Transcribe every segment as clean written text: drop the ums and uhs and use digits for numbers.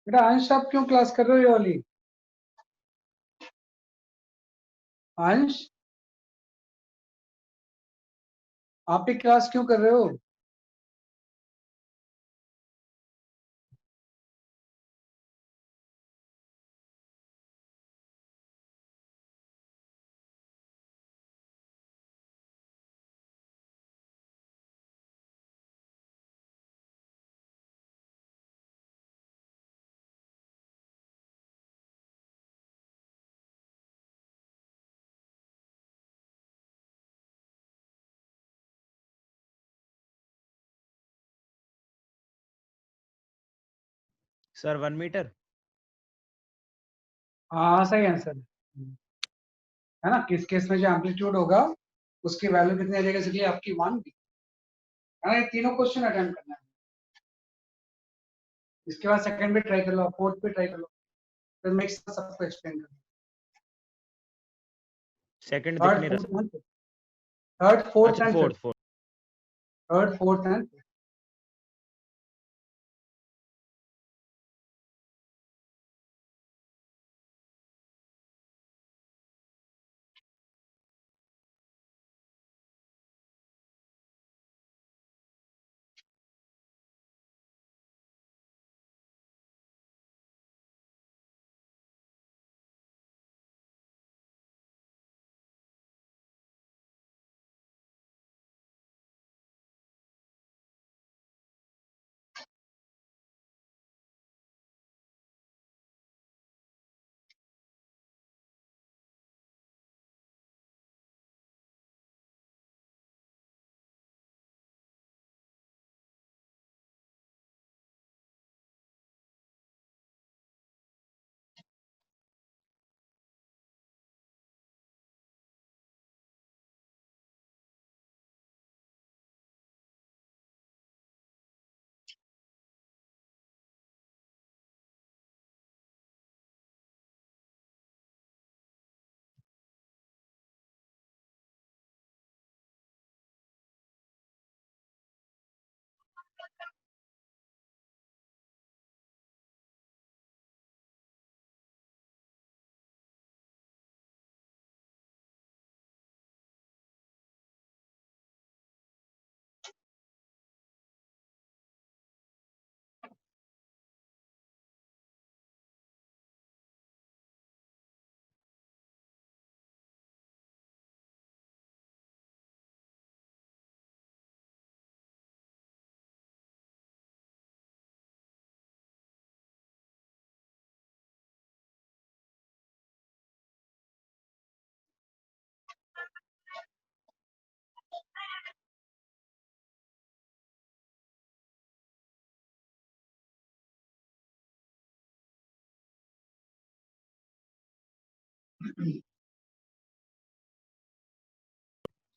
बेटा अंश, आप क्यों क्लास कर रहे हो ये वाली? अंश, आप ये क्लास क्यों कर रहे हो? Sir 1 metre. हाँ, सही आंसर है ना। किस केस में जो एम्पलीट्यूड होगा उसकी वैल्यू कितनी आ जाएगी, इसलिए आपकी 1 है ना। ये तीनों क्वेश्चन अटेम्प्ट करना है। इसके बाद सेकंड पे ट्राई कर लो, फोर्थ पे ट्राई कर लो, फिर मैं सबको एक्सप्लेन कर। सेकंड दिख थर्ड नहीं रहा fourth sir. And third fourth अच्छा and fifth. Fourth fourth. Third fourth and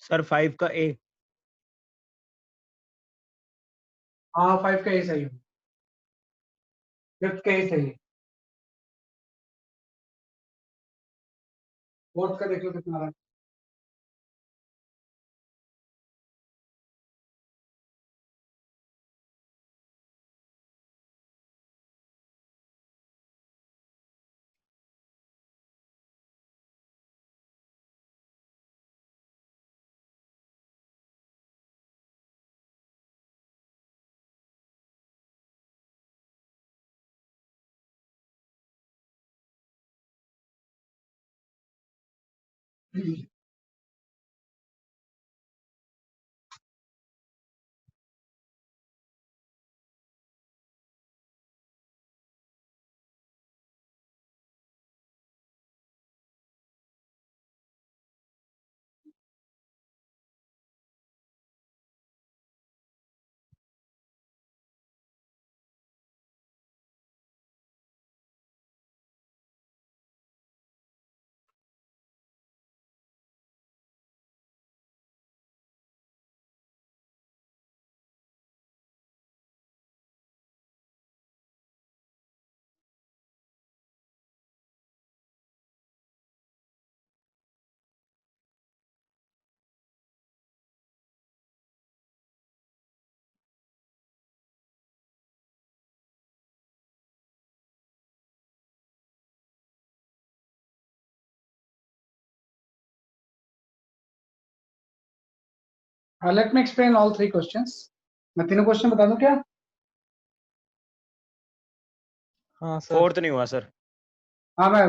sir 5 का ए। हाँ, 5 का ए सही है, फिफ्थ का ए सही है, फोर्थ का देख लो कितना रहा है। Let me explain all 3 questions. मैं तीनों क्वेश्चन बता दूं क्या? हाँ सर। फोर्थ नहीं हुआ सर। हाँ मैं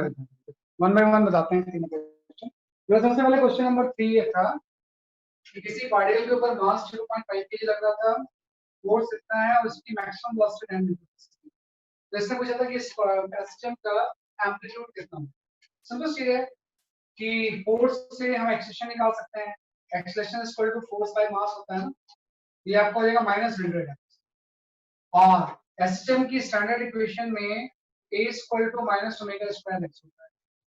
वन बाय वन बताते हैं तीनों क्वेश्चन। तो सबसे पहले क्वेश्चन नंबर 3 ये था कि किसी पार्टिकल के ऊपर मास 0.5 kg लग रहा था, फोर्स इतना है और उसकी मैक्सिमम वेलोसिटी 10 मीटर। तो इसने पूछा था कि इस सिस्टम का एम्पलीट्यूड कितना है। सिंपल चीज है कि फोर्स से हम एक्सेलेरेशन निकाल सकते हैं। Acceleration is equal to force by mass होता है ना, ये आपको हो जाएगा -100 है। और एसएचएम की स्टैंडर्ड इक्वेशन में a equal to minus omega square x होता है।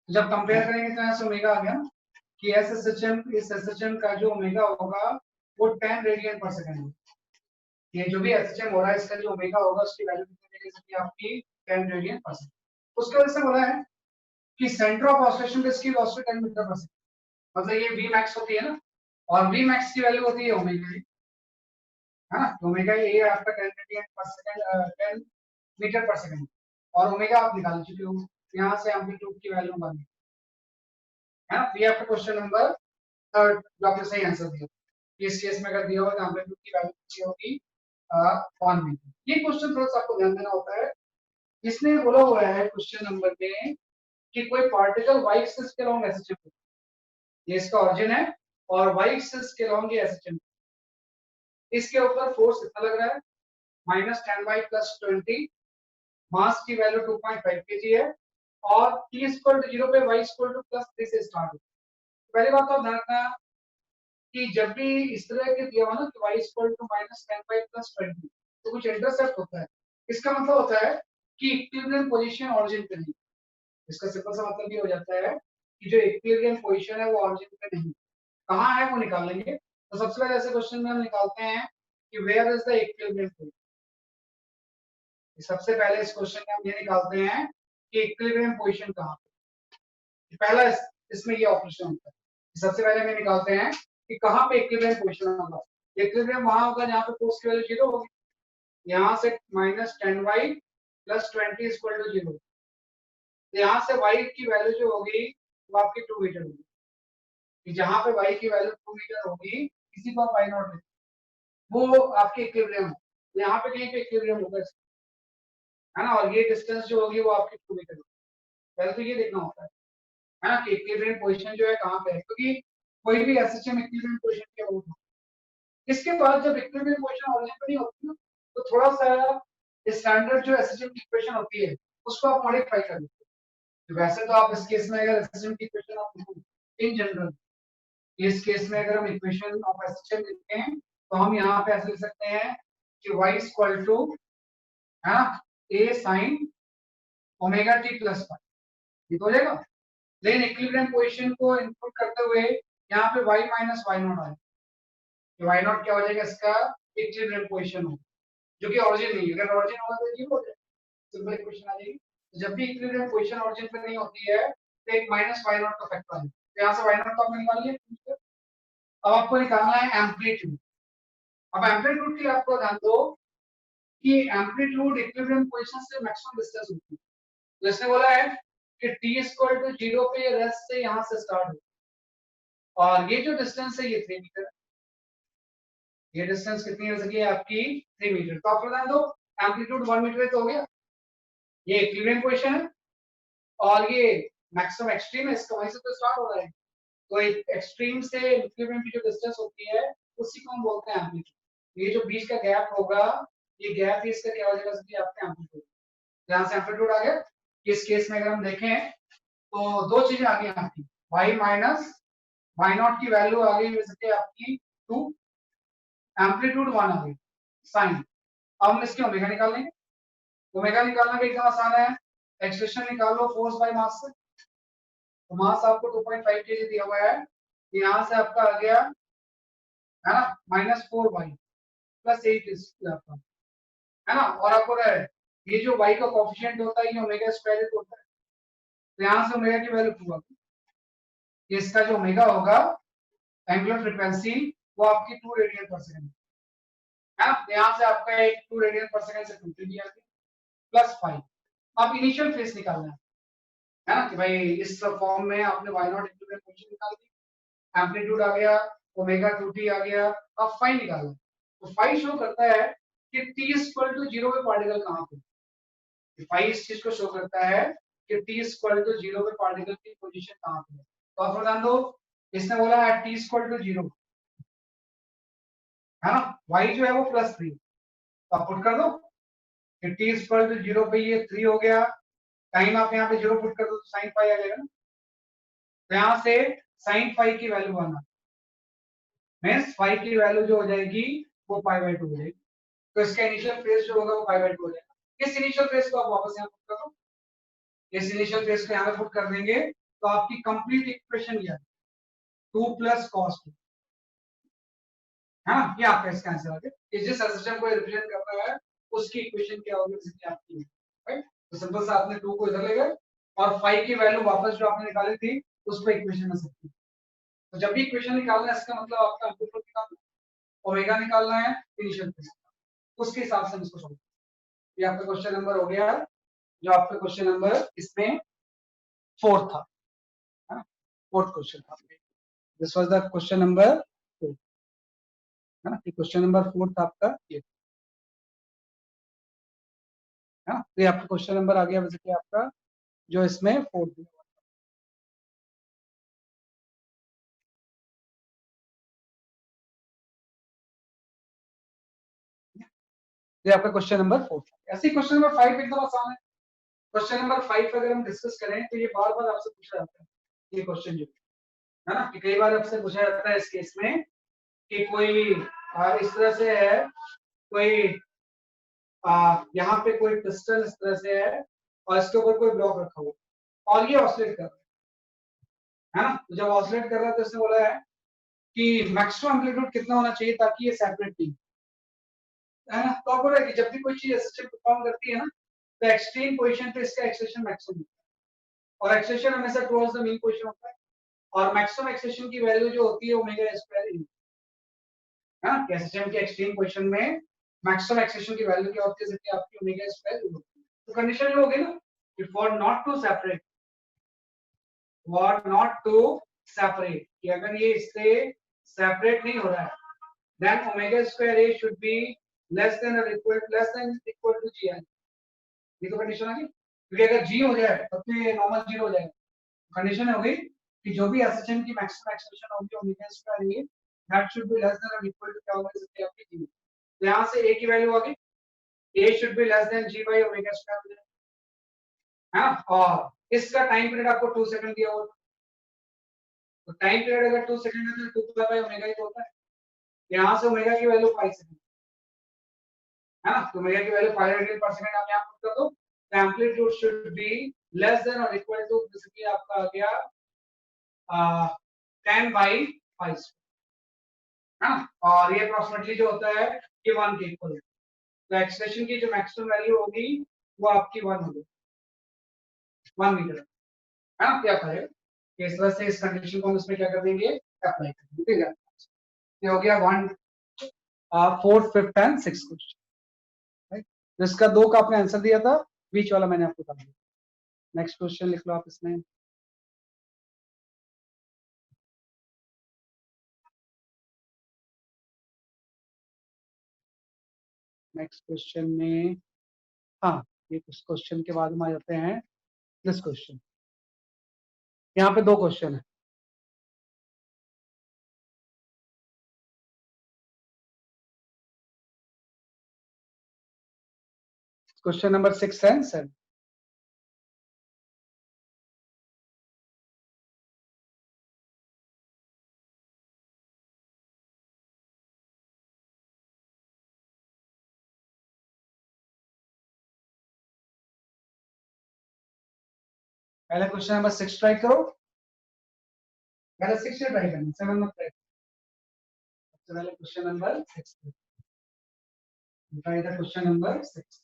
जब कंपेयर करेंगे तो यहाँ से ओमेगा आ गया कि एसएचएम इस एसएचएम का जो ओमेगा होगा वो 10 रेडियन पर सेकंड है। ये जो भी एसएचएम हो रहा है इसका जो ओमेगा होगा उसकी वैल्यू कितनी मिलेगी कि आपकी 10 रेडियन पर सेकंड। उसके वजह से बोला है कि सेंटर ऑफ ऑसिलेशन पे इसकी वेलोसिटी 10 मीटर पर सेकंड, मतलब ये v मैक्स होती है ना, और v मैक्स की वैल्यू होती है ओमेगा, है ना। ओमेगा ए आपका 10 रेडियन पर सेकंड 10 मीटर पर सेकंड, और ओमेगा आप निकाल चुके हो, यहाँ से एम्पलीट्यूड की वैल्यू निकालनी है ना। ये आपका क्वेश्चन नंबर थर्ड जो आपने सही आंसर दिया। इस केस में अगर दिया हुआ तो एम्पलीट्यूड की वैल्यू कितनी होगी 1 मीटर। ये क्वेश्चन थोड़ा सा आपको ध्यान देना होता है। इसने बोला हुआ है क्वेश्चन नंबर में कि कोई पार्टिकल y एक्सिस के अलोंग एसएचएम, ये इसका ओरिजिन है और y एक्सिस के अलोंग ये एसएचएम, इसके ऊपर फोर्स कितना लग रहा है -10 + 20, मास की वैल्यू 2.5 kg है और t = 0 पे y = +3 से स्टार्ट होता है। पहली बात तो ध्यान रखना कि जब भी इस तरह के दिया हुआ ना कि y = -10 + 20 तो कुछ इंटरसेप्ट होता है। इसका मतलब होता है कि इक्विलिब्रियम पोजीशन ओरिजिन पे नहीं। इसका सिंपल सा मतलब ये हो जाता है कि जो इक्विलिब्रियम पोजीशन है वो ओरिजिन पे नहीं, कहाँ है वो निकाल लेंगे। तो सबसे पहले ऐसे क्वेश्चन में हम निकालते हैं कि where is the equilibrium position. सबसे पहले इस क्वेश्चन में हम ये निकालते हैं कि इक्विलिब्रियम पोजीशन कहाँ पे। पहला इसमें ये ऑपरेशन होता है। सबसे पहले हम निकालते हैं कि कहाँ पे इक्विलिब्रियम पोजीशन होगा। इक्विलिब्रियम वहां होगा जहाँ पे फोर्स की वैल्यू 0 होगी। यहाँ से -10y + 20 = 0। यहाँ से y की वैल्यू जो होगी वो आपकी 2 मीटर होगी। जहाँ पे y की वैल्यू 2 मीटर होगी किसी को y नॉट वो आपकी इक्विलिब्रियम है। यहाँ पे कहीं पे इक्विलिब्रियम होगा, है ना। और ये डिस्टेंस जो होगी वो आपकी 2 मीटर होगी। पहले तो ये देखना होता है ना कि इक्विलिब्रियम पोजीशन जो है कहाँ पे है, क्योंकि कोई भी एसएचएम इक्विलिब्रियम पोजीशन के अबाउट हो। इसके बाद जब इक्विलिब्रियम पोजीशन ओरिजिन पे नहीं होती ना तो थोड़ा सा स्टैंडर्ड जो एसएचएम की इक्वेशन होती है उसको आप मॉडिफाई कर लेते हो। वैसे तो आप इस केस में अगर एसएचएम की इक्वेशन आप इन जनरल इस केस में अगर हम इक्वेशन ऑफ एसएचएम लिखते हैं तो हम यहाँ पे ऐसे लिख सकते हैं कि y = है ना a sin ओमेगा t + 5, ये तो हो जाएगा। लेकिन इक्विलिब्रियम पोजीशन को इनपुट करते हुए यहाँ पे y - y0 आए, तो y0 क्या हो जाएगा इसका इक्विलिब्रियम पोजीशन हो, जो कि ओरिजिन नहीं है। अगर ओरिजिन होगा तो जीरो हो जाएगा, सिंपल इक्वेशन आ जाएगी। तो जब भी इक्विलिब्रियम पोजीशन ओरिजिन पे नहीं होती है तो एक -y0 का फैक्टर आएगा। तो यहाँ से y0 को आपने निकाल लिया। अब आपको निकालना है एम्पलीट्यूड। अब एम्पलीट्यूड के लिए आपको ध्यान दो कि एम्पलीट्यूड इक्विलिब्रियम पोजीशन से मैक्सिमम डिस्टेंस होती है। तो इसने बोला है कि t = 0 पे रेस्ट से यहाँ से स्टार्ट हो और ये जो डिस्टेंस है ये 3 मीटर है। ये डिस्टेंस कितनी हो सकी है आपकी 3 मीटर। तो आप बता दो एम्पलीट्यूड 1 मीटर तो हो गया। ये इक्विलिब्रियम पोजीशन है और ये मैक्सिमम एक्सट्रीम है, इसका वहीं से तो स्टार्ट हो रहा है। तो एक एक्सट्रीम से इक्विलिब्रियम की जो डिस्टेंस होती है उसी को हम बोलते हैं एम्पलीट्यूड। ये जो बीच का गैप होगा ये गैप ही इसका क्या हो जाएगा कि आपका एम्पलीट्यूड। यहाँ से एम्पलीट्यूड आ गया। इस केस में अगर हम देखें तो दो चीजें आ गई आपकी, y - y0 की वैल्यू आ गई जैसे कि आपकी 2, एम्पलीट्यूड 1 आ गई साइन। अब हम इसके ओमेगा निकाल लेंगे। ओमेगा निकालना भी एकदम आसान है। एक्सप्रेशन निकाल लो फोर्स बाय मास से। तो मास आपको 2.5 kg दिया हुआ है, यहाँ से आपका आ गया है ना -4y + 8 आपका, है ना। और आपको क्या है ये जो y का कोएफिशिएंट होता है ये ओमेगा स्क्वायर होता है। तो यहाँ से ओमेगा की वैल्यू 2 आ गई। इसका जो ओमेगा होगा एंगुलर फ्रीक्वेंसी वो आपकी 2 रेडियन पर सेकंड है ना। यहाँ से आपका एक 2 रेडियन पर सेकंड से 2 kg आ गई +5। अब इनिशियल फेज निकालना है ना कि भाई इस फॉर्म में आपने y0 इक्विलिब्रियम पोजीशन निकाल दी, एम्पलीट्यूड आ गया ओमेगा 2t आ गया। अब फाई निकालना, तो फाई शो करता है कि t इक्वल टू 0 पे पार्टिकल कहाँ पे, फाई इस चीज को शो करता है कि t इक्वल टू 0 पे पार्टिकल की पोजीशन कहाँ पे है। तो आप बता दो, इसने बोला है t इक्वल टू 0 है ना, y जो है वो +3, तो आप पुट कर दो कि t इक्वल टू 0 पे ये 3 हो गया, टाइम आप यहाँ पे 0 पुट कर दो तो sin फाई आ जाएगा ना, तो यहाँ से sin फाई की वैल्यू आना मींस फाई की वैल्यू जो हो जाएगी वो π/2 हो जाएगी। तो इसका इनिशियल फेज जो होगा वो π/2 हो जाएगा। इस इनिशियल फेज को आप वापस यहाँ पुट करो, इस इनिशियल फेज को यहाँ पे पुट कर देंगे तो आपकी कंप्लीट इक्वेशन ये 2 + cos 2 है ना, ये आपका इसका आंसर आ गया कि जिस सिस्टम को रिप्रेजेंट करता है उसकी इक्वेशन क्या होगी, जितनी आपकी है, राइट। तो सिंपल सा आपने 2 को इधर ले गए और फाई की वैल्यू वापस जो आपने निकाली थी उसको इक्वेशन में सेट किया। तो जब भी इक्वेशन निकालना है इसका मतलब आपका एम्पलीट्यूड निकालना है, ओमेगा निकालना है, इनिशियल फेज उसके हिसाब से हम इसको सॉल्व। ये आपका क्वेश्चन नंबर हो गया, जो आपका क्वेश्चन नंबर इसमें 4 था, है ना, 4th क्वेश्चन था। This was the question number 4, है ना, ये क्वेश्चन नंबर 4 था आपका ये, है ना। तो ये आपका क्वेश्चन नंबर आ गया बेसिकली आपका जो इसमें 4 दिया हुआ है। ये आपका क्वेश्चन नंबर 4 था। ऐसे ही क्वेश्चन नंबर 5 एकदम आसान है। क्वेश्चन नंबर 5 अगर हम डिस्कस करें तो ये बार बार आपसे पूछा जाता है ये क्वेश्चन जो है ना, कि कई बार आपसे पूछा जाता है इस केस में कि कोई इस तरह से है, कोई यहाँ पे कोई पिस्टन इस तरह से है और इसके ऊपर कोई ब्लॉक रखा हुआ और ये ऑसिलेट कर रहा है ना, तो जब ऑसिलेट कर रहा है तो इसने बोला है कि मैक्सिमम एम्पलीट्यूड कितना होना चाहिए ताकि ये सेपरेट नहीं, है ना। तो आपको लगा कि जब भी कोई चीज सिस्टम परफॉर्म करती है ना तो एक्सट्रीम पोजीशन पे इसका एक्सेलेरेशन मैक्सिमम होता है और एक्सेलेरेशन हमेशा टुवर्ड्स द मीन पोजीशन होता है और मैक्सिमम एक्सेलेरेशन की वैल्यू जो होती है ओमेगा स्क्वायर है ना, कि सिस्टम के एक्सट्रीम पोजीशन में मैक्सिमम एक्सेलेरेशन की वैल्यू क्या होती है, जैसे आपकी ओमेगा स्क्वायर होती है। तो कंडीशन ये होगी ना कि for not to separate, for not to separate, कि अगर ये इससे सेपरेट नहीं हो रहा है then omega square a should be less than or equal to gi। ये तो कंडीशन आ गई, क्योंकि अगर g हो जाए तब तो ये नॉर्मल जीरो हो जाएगा। कंडीशन हो गई कि जो भी एसएचएम की मैक्सिमम एक्सप्रेशन होगी omega square a that should be less than और इक्वल टू क्या होगा, इससे आपकी g। तो यहां से a की वैल्यू आ गई, a should be less then g bye omega square हो जाएगा, है ना। और इसका टाइम पीरियड आपको 2 सेकंड दिया हुआ, तो टाइम पीरियड अगर 2 सेकंड है तो 2 बाय ओमेगा ही तो होता है। यहां से ओमेगा की वैल्यू 5 सेकंड, है ना, तो ओमेगा की वैल्यू 500 पर सेकंड आप यहां पुट कर दो, तो amplitude should be less than और इक्वल टू बेसिकली आपका आ गया 10 बाई 5, है ना। और ये अप्रोक्सीमेटली जो होता है कि 1 के इक्वल, तो एक्सप्रेशन की जो मैक्सिमम वैल्यू होगी वो आपकी 1 होगी, 1 मीटर, है ना। क्या करेगा कि इस तरह से इस कंडीशन को हम इसमें क्या कर देंगे, अप्लाई कर देंगे, ठीक है। ये हो गया 1 4th 5th and 6th question, right. तो इसका 2 का आपने आंसर दिया था, बीच वाला मैंने आपको बता दिया। नेक्स्ट क्वेश्चन लिख लो आप इसमें। नेक्स्ट क्वेश्चन में, हाँ, ये कुछ क्वेश्चन के बाद हम आ जाते हैं दिस क्वेश्चन। यहाँ पे 2 क्वेश्चन है। Question number 6 and 7। पहले क्वेश्चन नंबर 6 ट्राई करो, पहले 6 से ट्राई करना, 7 मत ट्राई। सबसे पहले question number 6 try the question number 6।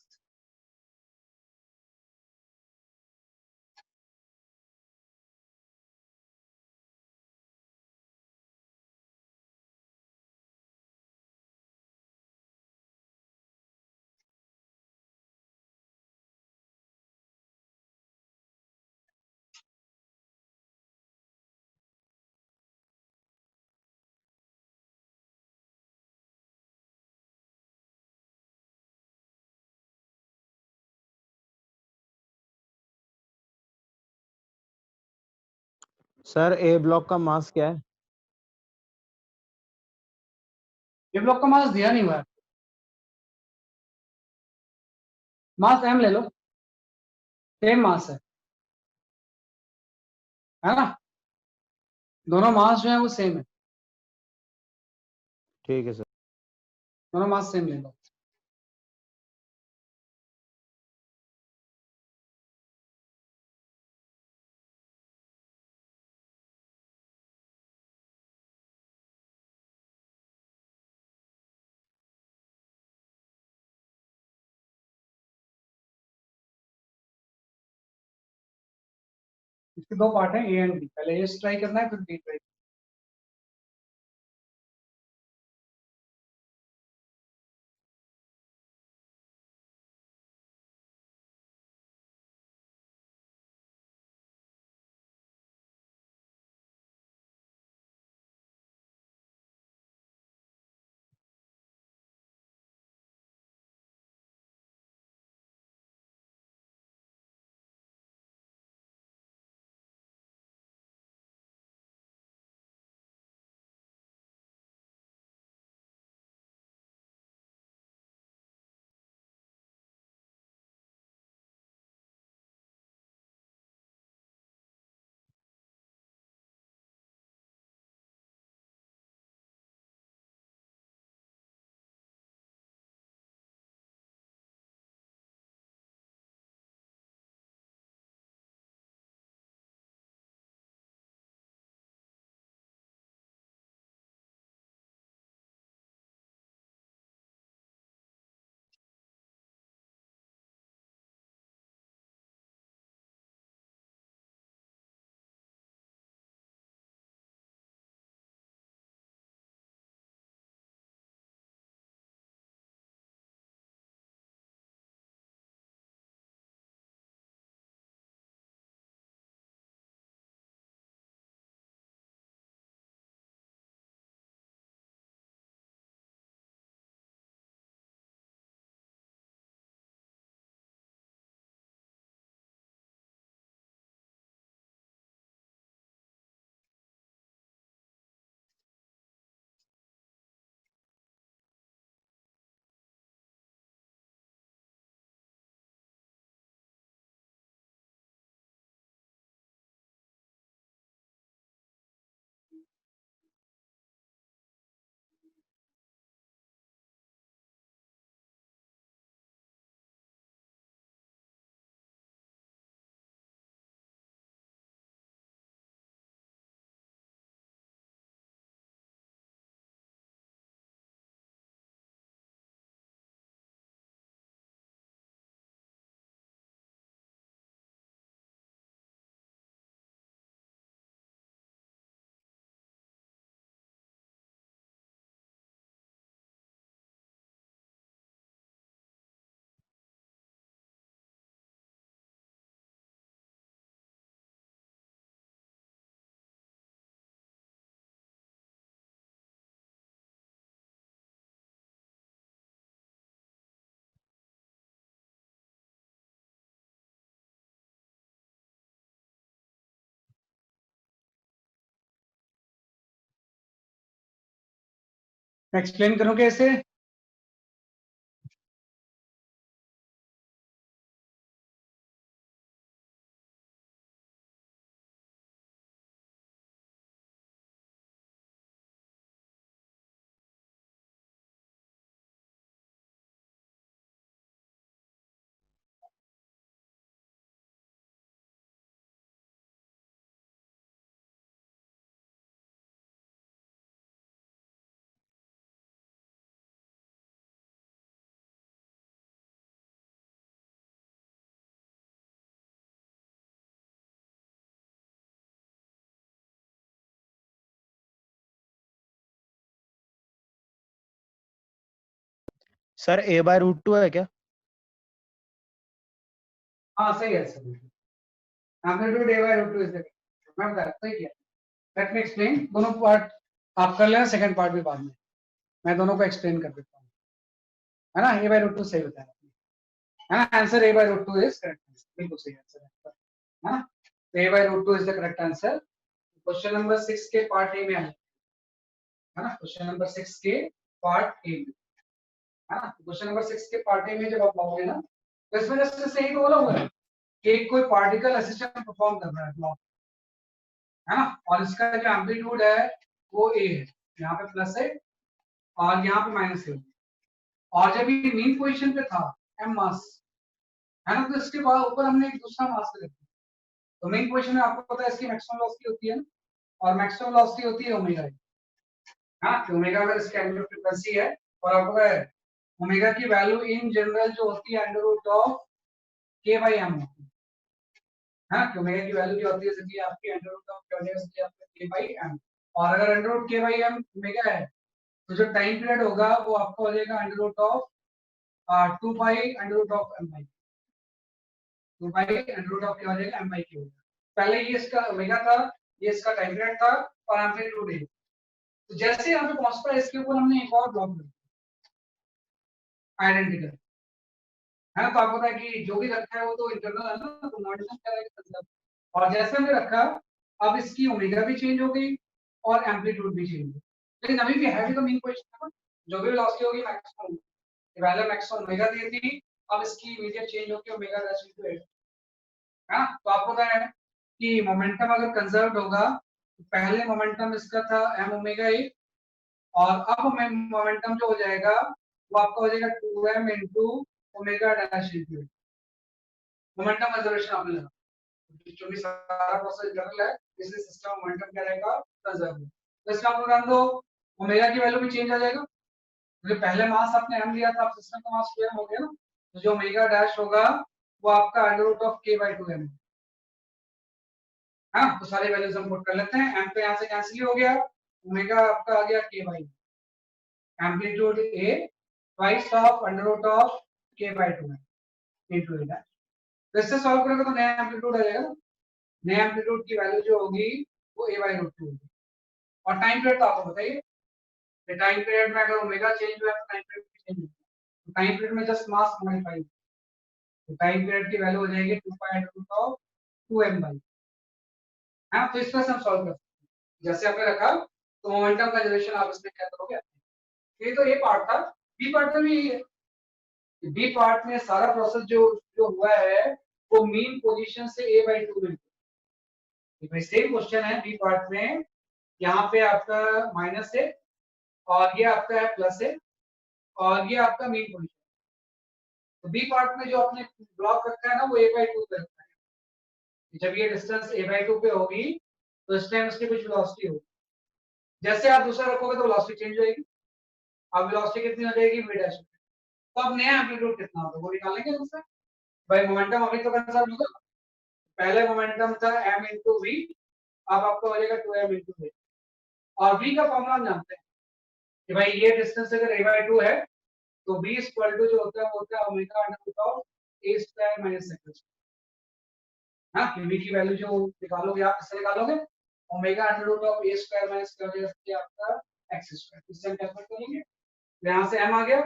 Sir A block का मास क्या है? ये ब्लॉक का मास दिया नहीं हुआ है, मास m ले लो, सेम मास है ना, दोनों मास जो है वो सेम है, ठीक है सर। दोनों मास सेम ले लो। इसके दो पार्ट हैं, ए एंड बी, पहले ए ट्राई करना है फिर बी ट्राई। एक्सप्लेन करूं कैसे? सर ए बाय रूट 2 है क्या? हाँ सही है sir, amplitude a by root 2 is the, मैं बता सही किया। लेट मी एक्सप्लेन, दोनों पार्ट आप कर लेना, सेकंड पार्ट भी बाद में मैं दोनों को एक्सप्लेन कर देता हूँ, है ना। a by root 2 सही बताया आपने, है ना, answer a by root 2 is correct, बिल्कुल सही आंसर है ना, a by root 2 is the correct answer. Question number 6 के पार्ट ए में आए, है ना, क्वेश्चन नंबर 6 के पार्ट ए में, है ना। क्वेश्चन नंबर 6 के पार्ट ए में जब आप आओगे ना, तो इसमें जस्ट सही बोला हुआ है कि कोई पार्टिकल असिस्टेंट परफॉर्म कर रहा है ब्लॉक, है ना, और इसका जो एम्पलीट्यूड है वो ए है, यहाँ पे प्लस है और यहाँ पे माइनस है। और जब ये मीन पोजीशन पे था एम मास, है ना, तो इसके बाद ऊपर हमने एक दूसरा मास रख दिया। तो मेन पोजीशन में आपको पता है इसकी मैक्सिमम वेलोसिटी होती है ना, और मैक्सिमम वेलोसिटी होती है ओमेगा, हाँ, कि ओमेगा अगर इसकी एंगुलर फ्रीक्वेंसी है, और आपको पता है ओमेगा की वैल्यू इन जनरल जो होती है अंडर रूट ऑफ के बाई एम होती है, हाँ, कि ओमेगा की वैल्यू जो होती है इसलिए आपकी अंडर रूट ऑफ क्या हो जाएगा, इसलिए आपका के बाई एम। और अगर अंडर रूट के बाई एम ओमेगा है, तो जो टाइम पीरियड होगा वो आपका हो जाएगा under root of 2 pi under root of M by, 2 pi under root of क्या हो जाएगा, एम बाई क्यू। पहले ये इसका ओमेगा था, ये इसका टाइम पीरियड था, और एम्पलीट्यूड है। तो जैसे यहाँ पे पहुंचता है इसके ऊपर हमने एक और ब्लॉक आइडेंटिकल, है ना, तो आपको पता है कि जो भी रखा है वो तो इंटरनल है ना, तो मॉड्यूलेशन करेगा मतलब। और जैसे हमने रखा, अब इसकी ओमेगा भी चेंज हो गई और एम्पलीट्यूड भी चेंज हो गई, लेकिन अभी भी है भी तो मीन पोजीशन है, जो भी वेलोसिटी होगी मैक्सिमम, पहले मैक्सिमम ओमेगा दी थी, अब इसकी इमीडिएट चेंज होकर ओमेगा डैश इनटू 8, है ना। तो आपको पता है कि मोमेंटम अगर कंजर्व होगा, तो पहले मोमेंटम इसका था एम ओमेगा ए, और अब मोमेंटम जो हो जाएगा वो आपका हो जाएगा 2m into omega dash into momentum conservation आपने लगा, क्योंकि सारा प्रोसेस जनरल है इसलिए सिस्टम मोमेंटम क्या रहेगा, कंजर्व। तो इसका आपको ध्यान दो ओमेगा की वैल्यू भी चेंज आ जाएगा, क्योंकि पहले मास आपने m लिया था, अब सिस्टम का मास 2m हो गया ना, तो जो ओमेगा डैश होगा वो आपका under root of k by 2m, हाँ, तो सारे वैल्यूज हम पुट कर लेते हैं। m तो यहाँ से कैंसिल हो गया, ओमेगा आपका आ गया k by, amplitude a twice of under root of k by 2m into a। तो इससे सॉल्व करेंगे तो नया एम्पलीट्यूड आ जाएगा, नया एम्पलीट्यूड की वैल्यू जो होगी वो a बाई रूट 2 होगी। और टाइम पीरियड तो आपको बताइए, टाइम पीरियड में अगर ओमेगा चेंज हुआ तो टाइम पीरियड भी चेंज होगा, टाइम पीरियड में जस्ट मास मॉडिफाई, तो टाइम पीरियड की वैल्यू हो जाएगी 2 pi under root of 2m by, हाँ, तो इस तरह से हम सॉल्व कर सकते हैं। जैसे आपने रखा तो मोमेंटम कंजर्वेशन आप इसमें क्या करोगे, ये तो ये पार्ट था। बी पार्ट में भी बी पार्ट में सारा प्रोसेस जो जो हुआ है वो मीन पोजीशन से a बाई 2 में, सेम क्वेश्चन है बी पार्ट में, यहाँ पे आपका माइनस है और ये आपका है प्लस है और ये आपका मीन पोजीशन। तो बी पार्ट में जो आपने ब्लॉक रखा है ना वो a बाई 2 पे रखा है, जब ये डिस्टेंस a बाई 2 पे होगी तो इस टाइम उसकी कुछ वेलोसिटी होगी, जैसे आप दूसरा रखोगे तो वेलोसिटी चेंज होगी, अब वेलोसिटी कितनी हो जाएगी v डैश, तो अब नया एम्पलीट्यूड कितना होगा वो निकालेंगे दूसरा। भाई मोमेंटम अभी तो कंजर्व होगा, पहले मोमेंटम था m इंटू वी, अब आपका हो जाएगा 2m इंटू वी, और v का फॉर्मूला हम जानते हैं कि भाई ये डिस्टेंस अगर a बाई 2 है तो v इक्वल टू जो होता है वो होता है omega under root of a square minus x square, हाँ, कि v की वैल्यू जो निकालोगे आप इससे निकालोगे omega under root of a square minus क्या हो जाएगा आपका x स्क्वायर, इससे हम कैलकुलेट करेंगे, यहाँ से m आ गया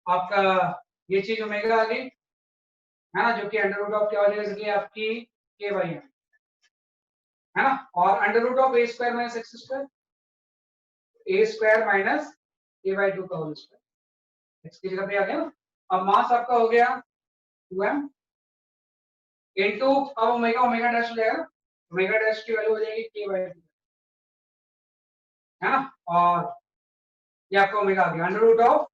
आपका, ये चीज ओमेगा आ गई, है ना, जो कि अंडर रूट ऑफ क्या हो जाएगा इसलिए आपकी k बाई m, है ना, और under root of a square minus x square, a square minus a by 2 का होल स्क्वायर, x की जगह पे आ गया ना। अब मास आपका हो गया 2m इनटू, अब ओमेगा ओमेगा डैश हो जाएगा, ओमेगा डैश की वैल्यू हो जाएगी k बाई 2, है ना, और ये आपका ओमेगा आ गया अंडर रूट ऑफ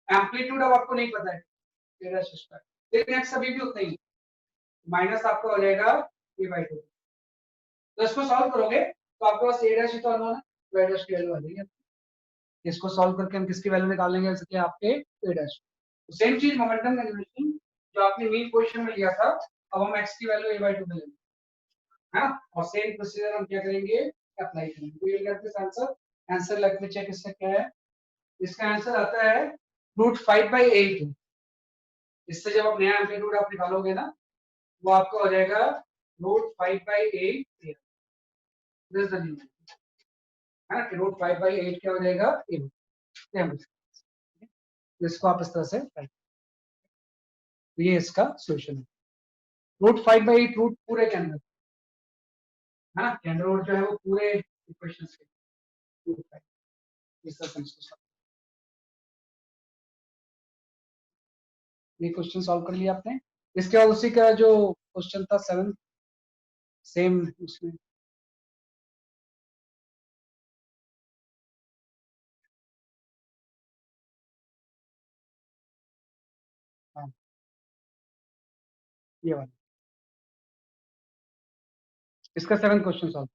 एम्पलीट्यूड, अब आपको नहीं पता है k डैश स्क्वायर, लेकिन x अभी भी उतना ही माइनस आपका हो जाएगा k बाई 2। तो इसको सॉल्व करोगे तो आपके पास a डैश ही तो अननोन है, y डैश की वैल्यू आ जाएगी। इसको सॉल्व करके हम किसकी वैल्यू निकालेंगे, इसके आपके a डैश। तो सेम चीज मोमेंटम कंजर्वेशन जो आपने मीन पोजीशन में लिया था, अब हम x की वैल्यू a बाई 2 में लेंगे, है ना, और सेम प्रोसीजर हम क्या करेंगे, अप्लाई करेंगे। तो ये get this answer, answer let me check इसका क्या है, इसका आंसर आता है √5/8। इससे जब आप नया एम्पलीट्यूड आप निकालोगे ना वो आपका हो जाएगा √5/8, दिस इज द न्यू, है ना, कि √5/8 क्या हो जाएगा, इसको आप इस तरह से, तो ये इसका सॉल्यूशन है, √5/8 रूट पूरे के अंदर, है ना, कैंडल रूट जो है वो पूरे इक्वेशंस के इस तरह से इसको solve। ये क्वेश्चन सॉल्व कर लिया आपने। इसके बाद उसी का जो क्वेश्चन था 7 सेम उसमें हाँ ये वाला, इसका 7 question solve.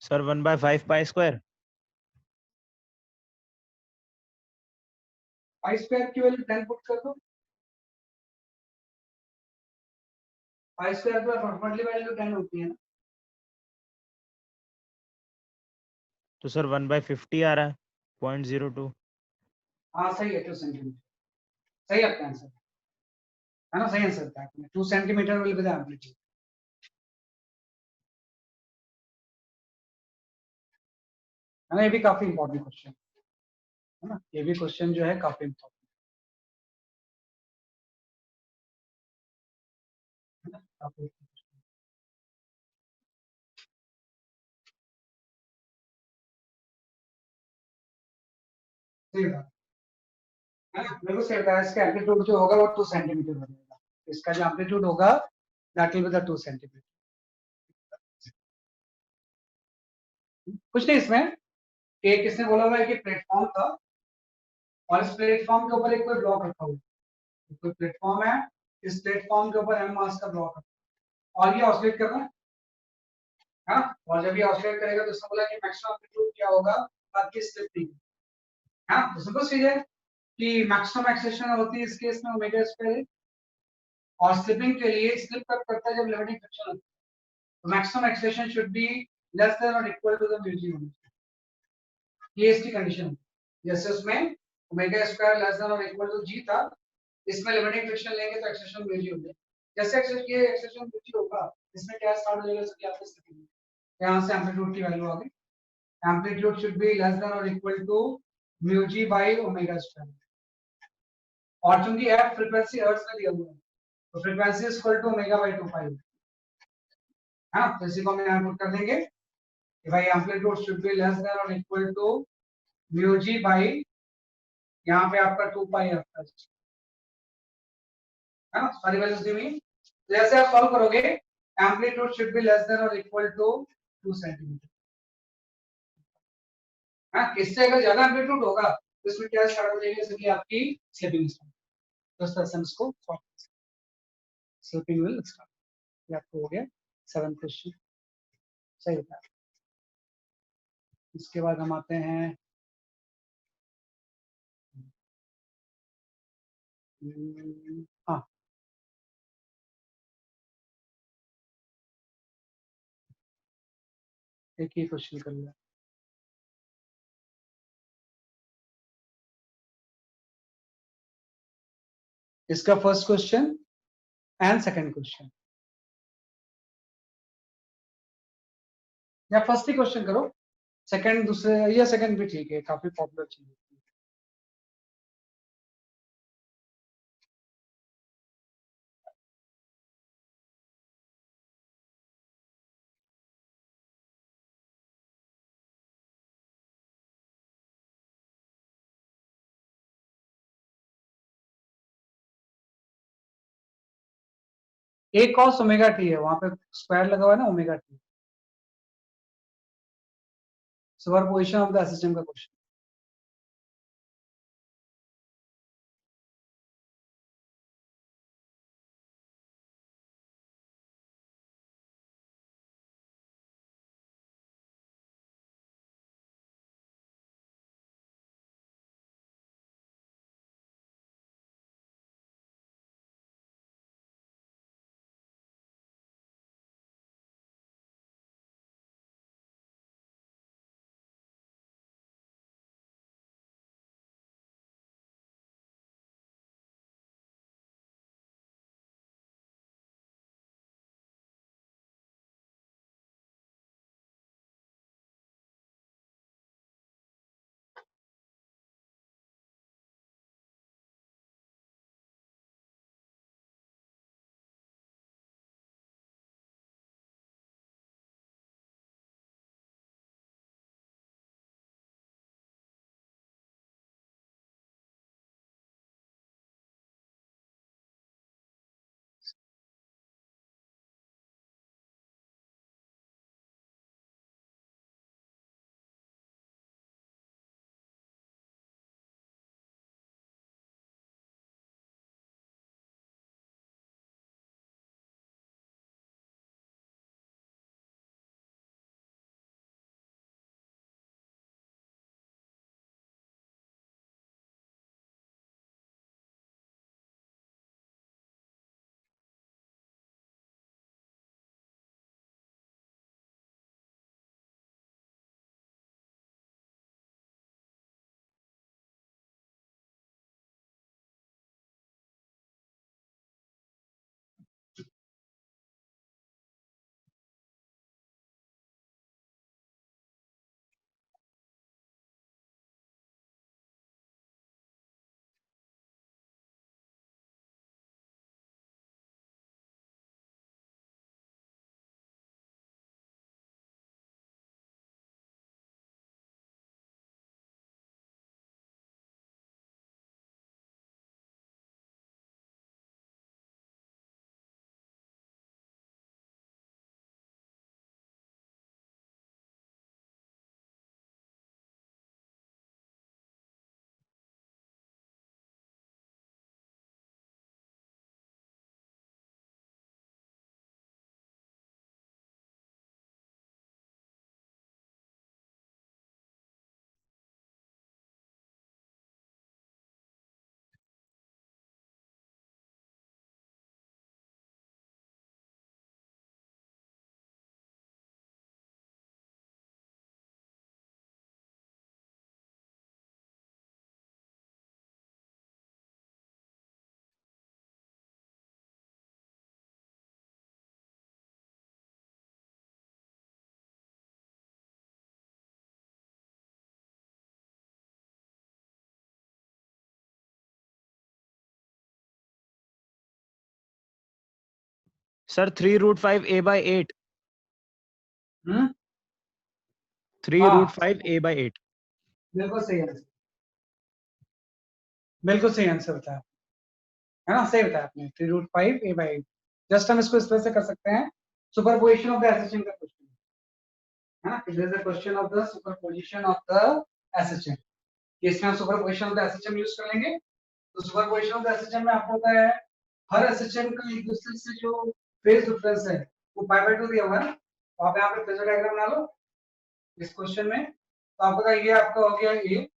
Sir 1/5 pi square. Pi square की वैल्यू 10 पुट कर दो। पाई स्क्वायर पर अप्रोक्सीमेटली वैल्यू 10 होती है ना। तो सर 1/50 आ रहा है 0.02। हाँ सही है, 2 सेंटीमीटर सही आपका आंसर है ना, सही आंसर था आपने। 2 centimetre will be the amplitude, है ना। ये भी काफी इंपॉर्टेंट क्वेश्चन है ना, ये भी क्वेश्चन जो है काफी इंपॉर्टेंट है ना, काफी सही बात है ना। बिल्कुल सही बताया, इसका एम्पलीट्यूड जो होगा वो 2 सेंटीमीटर बनेगा। इसका जो एम्पलीट्यूड होगा that will be the 2 centimetre. कुछ नहीं इसमें कि किसने बोला हुआ है कि प्लेटफॉर्म था और इस प्लेटफॉर्म के ऊपर एक कोई ब्लॉक रखा हुआ है, कोई प्लेटफॉर्म है, इस प्लेटफॉर्म के ऊपर एम मास का ब्लॉक है और ये ऑसिलेट कर रहा है हाँ। और जब ये ऑसिलेट करेगा तो इसने बोला कि मैक्सिमम एम्पलीट्यूड क्या होगा आपकी स्लिप हाँ। तो सिंपल चीज है कि मैक्सिमम एक्सेशन होती है इस केस में ओमेगा स्क्वायर और स्लिपिंग के लिए स्लिप कब करता है जब लिमिटिंग फ्रिक्शन होता है। तो maximum acceleration should be less than और equal to the mu g. ये इसकी कंडीशन है, जैसे उसमें ओमेगा स्क्वायर लेस देन और इक्वल टू जी था, इसमें लिमिटिंग फ्रिक्शन लेंगे तो एक्सेशन म्यू जी हो जाएगा। जैसे ये एक्सेशन म्यू जी होगा इसमें क्या स्टार्ट हो जाएगा, सबकी आपको स्थिति यहां से एम्पलीट्यूड की वैल्यू आ गई। Amplitude should be less than और equal to mu g by omega square. और चूंकि एफ फ्रीक्वेंसी हर्ट्ज में दिया हुआ है तो frequency is equal to omega by 2 pi हाँ। तो इसी को हम यहां पुट कर देंगे कि भाई amplitude should be less than और equal to mu g by यहाँ पे आपका 2 पाई आपका है ना, सारी वैल्यूज दी हुई। तो जैसे आप सॉल्व करोगे amplitude should be less than और इक्वल टू 2 सेंटीमीटर हाँ। इससे अगर ज्यादा एम्पलीट्यूड होगा तो इसमें क्या स्टार्ट हो जाएगी, जैसे कि आपकी स्लिपिंग स्टार्ट। तो इस तरह से हम इसको स्लिपिंग विल स्टार्ट। ये आपको हो गया 7 क्वेश्चन सही होता है। इसके बाद हम आते हैं हाँ एक ही क्वेश्चन कर लिया। इसका first question and second question, या फर्स्ट ही क्वेश्चन करो, सेकंड दूसरे या सेकंड भी ठीक है, काफी पॉपुलर चीज है। ए कॉस ओमेगा टी है, वहां पे स्क्वायर लगा हुआ है ना omega T, superposition of the system का क्वेश्चन। सर 3√5 a/8, हम्म, 3√5 a/8। बिल्कुल सही आंसर, बिल्कुल सही आंसर बताया, है ना, सही बताया आपने, 3√5 a/8। जस्ट हम इसको इस तरह से कर सकते हैं, सुपरपोजिशन ऑफ द एसएचएम का क्वेश्चन है ना, it is the question of the superposition of the SHM. इसमें हम superposition of the SHM use कर लेंगे। तो सुपरपोजिशन ऑफ द एसएचएम में आपको पता है हर एसएचएम का एक दूसरे से जो फेज डिफरेंस है वो π/2 दिया हुआ है, तो आप यहाँ पे फेजर डायग्राम बना लो इस क्वेश्चन में। तो आपको पता है ये आपका हो गया ए,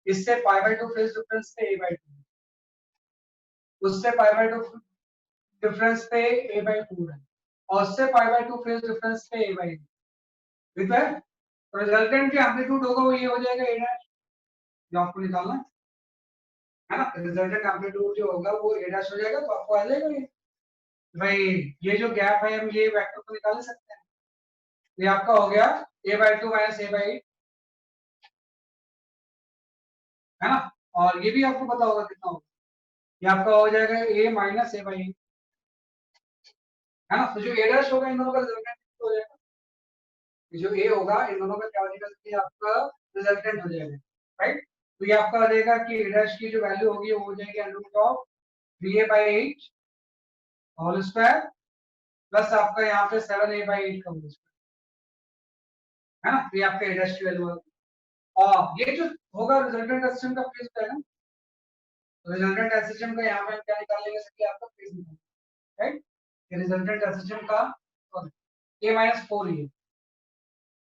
इससे π/2 फेज डिफरेंस पे a/2, उससे π/2 डिफरेंस पे a/2 है, और उससे π/2 फेज डिफरेंस पे a/2, ठीक है। तो रिजल्टेंट जो एम्पलीट्यूड होगा वो ये हो जाएगा a', जो आपको निकालना है। है ना, रिजल्टेंट एम्पलीट्यूड जो होगा वो a डैश हो जाएगा, तो आपको आ जाएगा ये भाई, ये जो गैप है हम ये वेक्टर को निकाल सकते हैं। ये आपका हो गया a/2 माइनस a/8, है ना, और ये भी आपको पता होगा कितना होगा, ये आपका हो जाएगा a माइनस a/8, है ना। तो जो a डैश होगा इन दोनों का रिजल्टेंट हो जाएगा, ये जो a होगा इन दोनों का क्या हो जाएगा, ये आपका रिजल्टेंट हो जाएगा, राइट। तो ये आपका आ जाएगा कि a डैश की जो वैल्यू होगी वो हो जाएगी under of 3a/8 whole square plus आपका यहाँ पे 7a/8 का होल स्क्वायर, है ना। तो ये आपका a डैश की वैल्यू होगी, और ये जो होगा रिजल्टेंट सिस्टम का फेज है ना, रिजल्टेंट सिस्टम का यहाँ पे हम क्या निकाल लेंगे, सर आपका फेज निकाल, राइट। ये रिजल्टेंट सिस्टम का a माइनस 4 ये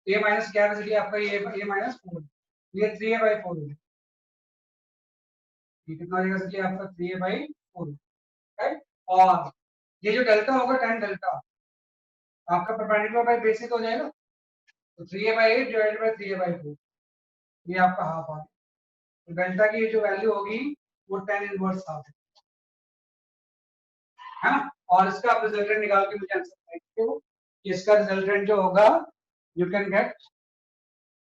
a माइनस क्या है, इसलिए आपका ये a माइनस 4, ये 3a/4 है, ये कितना आ जाएगा, इसलिए आपका 3a/4, राइट। और ये जो डेल्टा होगा tan डेल्टा आपका परपेंडिकुलर बाय बेसिस हो जाएगा, तो 3a/8 डिवाइडेड बाय 3a/4, ये आपका हाफ आ गया। तो डेल्टा की जो वैल्यू होगी वो tan इनवर्स हाफ है ना। और इसका आप रिजल्टेंट निकाल के मुझे आंसर बताइए, क्यों इसका रिजल्टेंट जो होगा you can get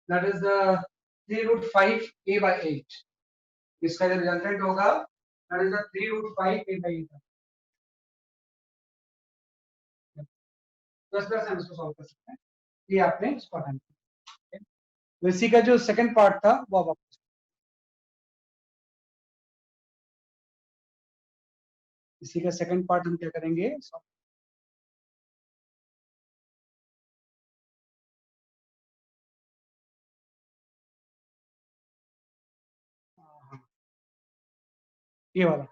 that is 3√5a/8, इसका जो रिजल्टेंट होगा दैट इज 3√5a/8, तो इस तरह से हम इसको सॉल्व कर सकते हैं, ये आपने इसको हटाना है। तो इसी का जो सेकंड पार्ट था वो अब आप इसी का सेकंड पार्ट हम क्या करेंगे, ये वाला,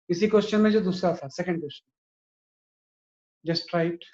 इसी क्वेश्चन में जो दूसरा था सेकंड क्वेश्चन, जस्ट राइट।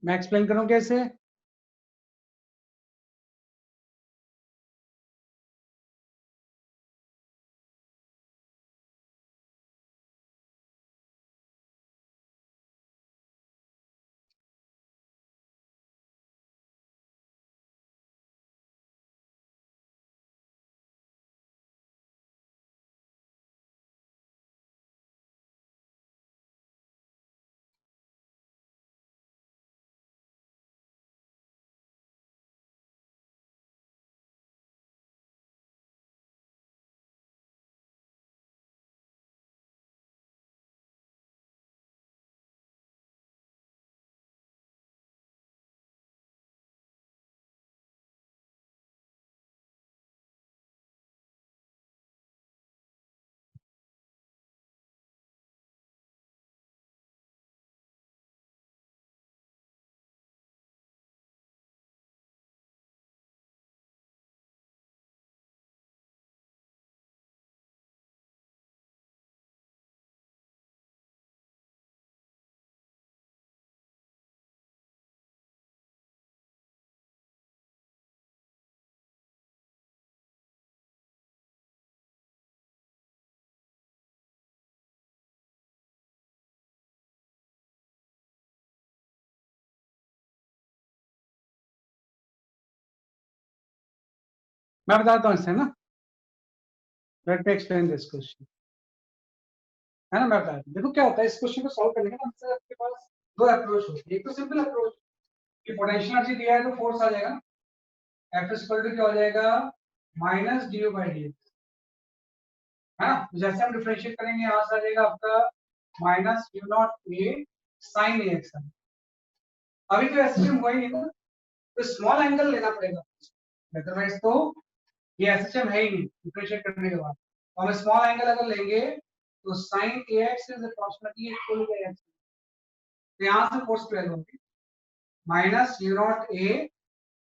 मैं एक्सप्लेन करूं कैसे? मैं बताता हूँ इससे ना, let me explain this question, है ना। मैं बताता हूँ, देखो क्या होता है, इस क्वेश्चन को सॉल्व करने का ना आंसर आपके पास दो अप्रोच होती है। एक तो सिंपल अप्रोच कि पोटेंशियल एनर्जी दिया है तो फोर्स आ जाएगा, F इज इक्वल टू क्या हो जाएगा, minus D you by D x, है ना। जैसे हम डिफरेंशिएट करेंगे यहाँ से आ जाएगा आपका minus u naught a sine a x. अभी तो ऐसे हुआ ही नहीं ना, तो स्मॉल एंगल लेना पड़ेगा, अदरवाइज तो ये एसएचएम है ही नहीं डिफरेंशिएट करने के बाद। तो हम स्मॉल एंगल अगर लेंगे तो sin ax is approximately equal to x, तो यहां से फोर्स की वैल्यू होगी माइनस यू नॉट ए,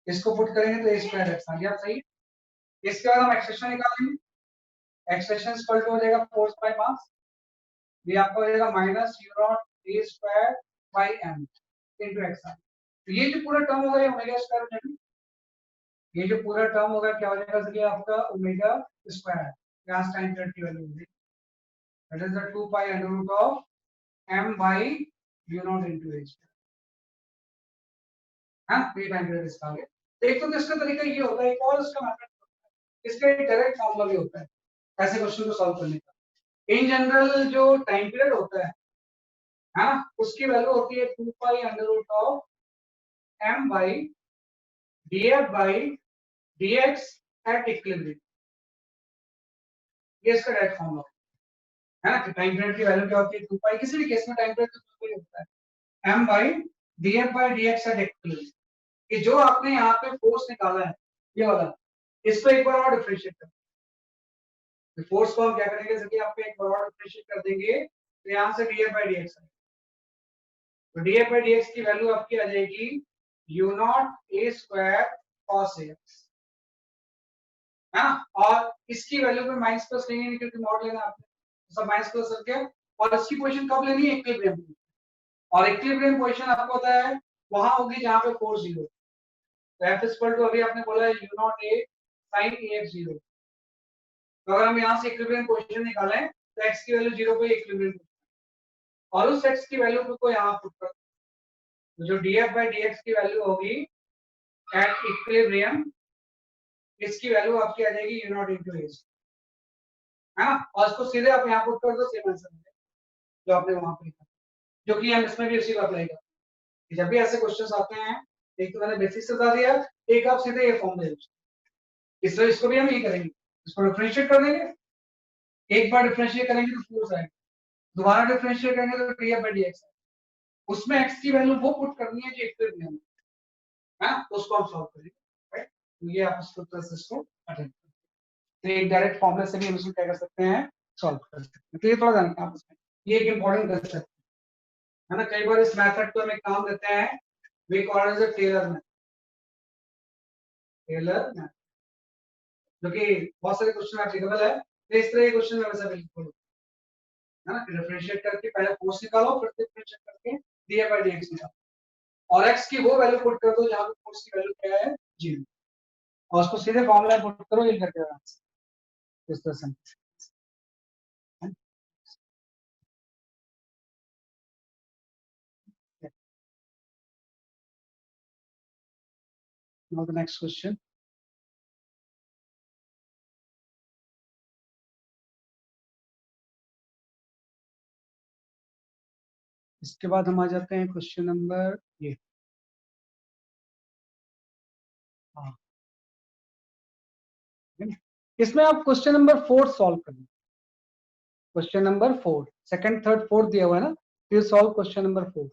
इसको पुट करेंगे तो ए स्क्वायर एक्स आ गया सही। इसके बाद हम एक्सप्रेशन निकालेंगे, एक्सप्रेशन इक्वल टू हो जाएगा फोर्स बाय मास, ये आपका हो जाएगा minus u naught A square by m into x। तो ये जो पूरा टर्म होगा ये ओमेगा स्क्वायर हो जाएगा, ये जो पूरा टर्म होगा क्या हो जाएगा सर, आपका ओमेगा स्क्वायर, यहाँ टाइम पीरियड की वैल्यू होगी, that is the 2 pi under root of m by u naught into h। हां, ये टाइम पीरियड इसका आगे। तो एक तो इसका तरीका ये होता है, एक और इसका मेथड होता है, इसका एक डायरेक्ट फार्मूला भी होता है ऐसे क्वेश्चन को सॉल्व करने का। इन जनरल जो टाइम पीरियड होता है ना, उसकी वैल्यू होती है 2 pi under root of m by df by dx at equilibrium. ये इसका डायरेक्ट फार्मूला है ना, कि टाइम पीरियड की वैल्यू क्या होती है 2 पाई, किसी भी केस में टाइम पीरियड तो 2 पाई होता है, m by df by dx at equilibrium. कि जो आपने यहाँ पे फोर्स निकाला है ये वाला, इसको एक बार और डिफरेंशिएट कर, तो फोर्स को हम क्या करेंगे जैसे कि आपको एक बार और डिफरेंशिएट कर देंगे, तो यहाँ से df बाय dx, तो df बाय dx की वैल्यू आपकी आ जाएगी u not a square cos ax, है ना। और इसकी वैल्यू पे माइनस प्लस लेंगे नहीं क्योंकि मॉड लेना आपने, तो सब माइनस प्लस करके, और इसकी पोजीशन कब लेनी है, इक्विलिब्रियम में, और इक्विलिब्रियम पोजीशन आपको पता है वहां होगी जहां पे फोर्स 0। तो F इक्वल टू अभी आपने बोला है u not a sin ax 0, तो अगर हम यहाँ से इक्विलिब्रियम पोजीशन निकालें तो x की वैल्यू 0 पे इक्विलिब्रियम, और उस x की वैल्यू को यहाँ पुट कर, तो जो df बाय dx की वैल्यू होगी एट इक्विलिब्रियम, इसकी वैल्यू आपकी आ जाएगी u नॉट इनटू a, है ना। और इसको सीधे आप यहाँ पुट कर दो, सेम आंसर मिलेगा जो आपने वहां पे लिखा, जो कि हम इसमें भी उसी को अप्लाई करते हैं। जब भी ऐसे क्वेश्चंस आते हैं, एक तो मैंने बेसिक्स बता दिया, एक आप सीधे ये फॉर्म दे, इसलिए इसको भी हम ये करेंगे, इसको डिफरेंशिएट कर देंगे, एक बार डिफरेंशिएट करेंगे तो फोर्स आएगा, दोबारा डिफरेंशिएट करेंगे तो df बाय dx, उसमें x की वैल्यू वो पुट करनी है जो इक्विलिब्रियम है, तो उसको हम सॉल्व करेंगे, राइट। तो ये आप इसको प्रोसेस को अटेंड करें, तो एक डायरेक्ट फॉर्मूला से भी हम इसको क्या कर सकते हैं, सॉल्व कर सकते हैं। तो ये थोड़ा जानना आप इसमें, ये एक इंपॉर्टेंट कंसेप्ट है ना। कई बार इस मेथड को हम एक काम देते हैं, we call it as Taylor method, Taylor method, जो कि बहुत सारे क्वेश्चन एप्लीकेबल है, तो इस तरह के क्वेश्चन में वैसा बिल्कुल है ना, डिफरेंशिएट करके पहले फोर्स निकालो, फिर डिफरेंशिएट करके df बाय dx निकालो, और x की वो वैल्यू पुट कर दो जहां पे फोर्स की वैल्यू क्या है 0 और उसको सीधे फॉर्मूला में पुट करो, ये करके आंसर इस तरह से। Now the next question. इसके बाद हम आ जाते हैं क्वेश्चन नंबर ये। हाँ, इसमें आप क्वेश्चन नंबर 4 सॉल्व करना। Question number 4 second third fourth दिया हुआ है ना, फिर solve question number 4।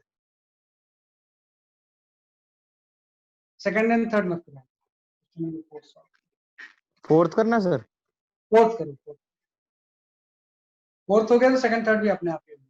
Second and third मत करना, क्वेश्चन नंबर 4 सॉल्व। फोर्थ करना सर? फोर्थ करो, फोर्थ हो गया तो सेकंड थर्ड भी अपने आप ही होगा।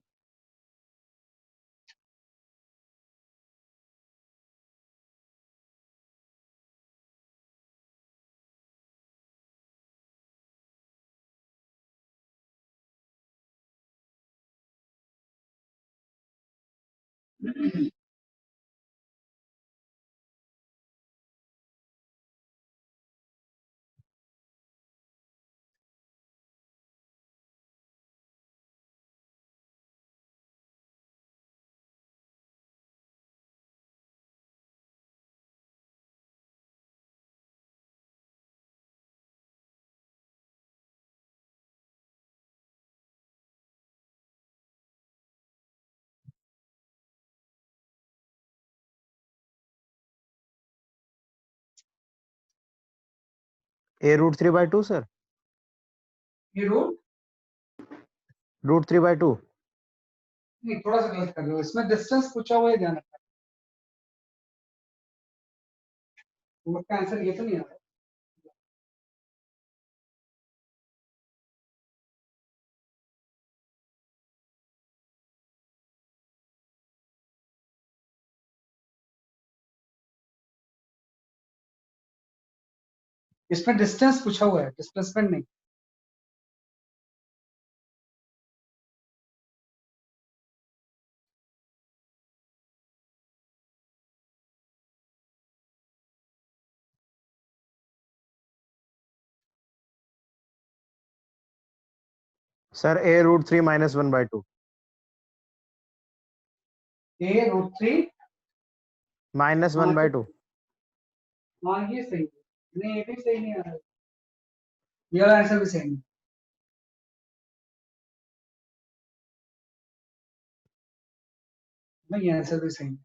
a √3/2 sir? ये रूट √3/2। नहीं, थोड़ा सा गलत कर रहे हो, इसमें डिस्टेंस पूछा हुआ है, ध्यान रखना। रूट का आंसर ये तो नहीं आ रहा। इसमें डिस्टेंस पूछा हुआ है, डिस्प्लेसमेंट नहीं। Sir a √3 - 1/2 a root 3 -1/2। हाँ ये सही है। नहीं, ये भी सही नहीं आ रहा, ये वाला आंसर भी सही नहीं। नहीं, ये आंसर भी सही नहीं।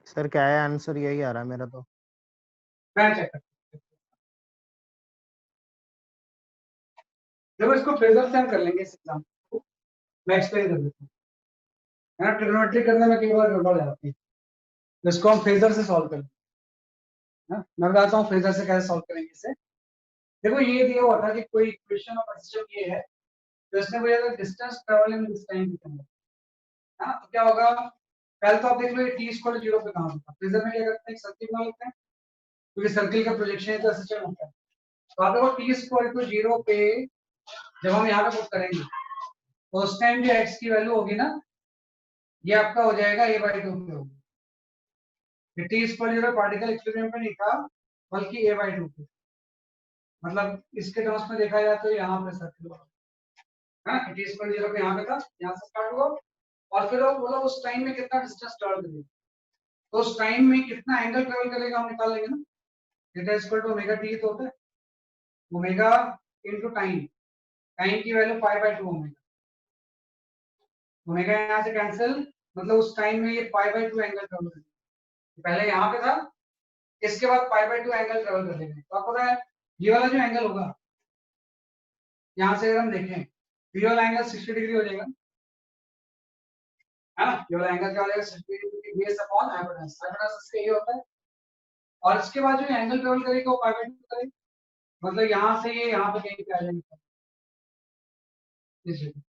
सर क्या है आंसर? यही आ रहा है मेरा तो। मैं चेक करता हूँ। देखो, इसको फेजर से हम कर लेंगे इस एग्जाम को। मैं एक्सप्लेन कर देता हूँ, है ना। ट्रिग्नोमेट्री करने में कई बार गड़बड़ जाती है, तो इसको हम फेजर से सॉल्व करेंगे। हाँ, मैं बताता हूँ फेजर से कैसे सॉल्व करेंगे इसे। देखो, ये दिया हुआ था कि कोई इक्वेशन ऑफ सिस्टम ये है, तो इसने बोला था distance travel in this time कितना है ना, तो क्या होगा। पहले तो आप देख लो ये t इक्वल 0 पे कहां होता है। फेजर में क्या करते हैं, एक सर्किल बना लेते हैं, क्योंकि सर्किल का प्रोजेक्शन है तो ऐसे चल होता है। तो आप देखो t इक्वल टू 0 पे जब हम यहाँ पे पुट करेंगे तो उस टाइम जो x की वैल्यू होगी ना, ये आपका हो जाएगा a/2 पे होगी। ये t इक्वल 0 पार्टिकल इक्विलिब्रियम पे नहीं था, बल्कि a/2 पे। मतलब इसके टर्म्स में देखा जाए तो यहाँ पे सर्किल है ना, इट इज 0 पे यहाँ पे था, यहाँ से स्टार्ट हुआ और फिर वो बोला उस टाइम में कितना डिस्टेंस ट्रैवल करेगा, तो उस टाइम में कितना एंगल ट्रैवल करेगा हम निकाल लेंगे ना, theta equal to omega t तो होता है ओमेगा इनटू टाइम, टाइम की value pi by 2 omega, omega यहाँ से कैंसिल, मतलब उस टाइम में ये पाई बाय 2 एंगल ट्रैवल करेगा, पहले यहाँ पे था, इसके बाद पाई बाय 2 एंगल ट्रैवल कर लेंगे, तो आपको पता है ये वाला जो एंगल होगा यहाँ से अगर हम देखें ये वाला एंगल 60 डिग्री हो जाएगा, है ना, ये वाला एंगल क्या हो जाएगा 60 degree base upon hypotenuse, hypotenuse इसका ये होता है, और इसके बाद जो एंगल ट्रैवल करेगा वो पाई बाय 2 करेगा, मतलब यहाँ से ये यहाँ पे कहीं पे आ जाएगा इस जगह,